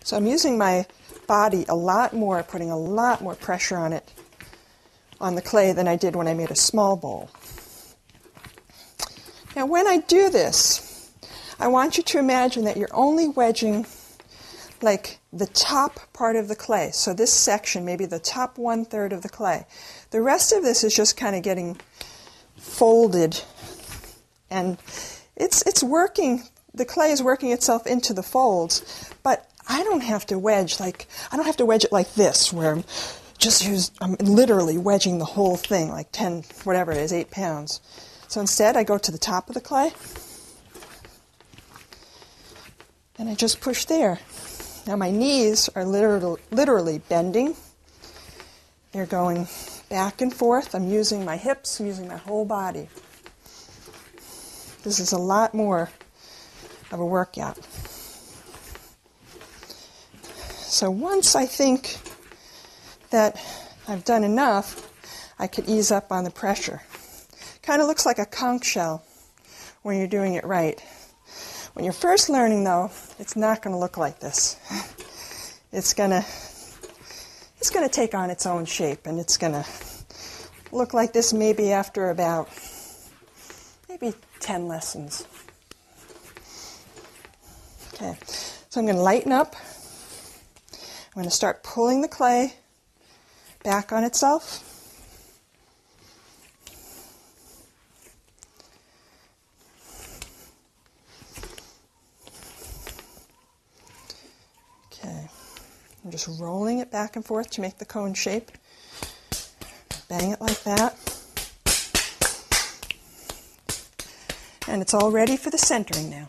So I'm using my body a lot more, putting a lot more pressure on it, on the clay, than I did when I made a small bowl. Now when I do this, I want you to imagine that you're only wedging like the top part of the clay. So this section, maybe the top 1/3 of the clay. The rest of this is just kind of getting folded, and it's working. The clay is working itself into the folds, but I don't have to wedge it like this, where I'm literally wedging the whole thing, like 10, whatever it is, 8 pounds. So instead, I go to the top of the clay, and I just push there. Now my knees are literally bending. They're going back and forth. I'm using my hips, I'm using my whole body. This is a lot more of a workout. So once I think that I've done enough, I could ease up on the pressure. Kind of looks like a conch shell when you're doing it right. When you're first learning, though, it's not going to look like this. It's going to take on its own shape, and it's going to look like this maybe after about 10 lessons. Okay, so I'm going to lighten up. I'm going to start pulling the clay back on itself. Okay, I'm just rolling it back and forth to make the cone shape. Bang it like that. And it's all ready for the centering now.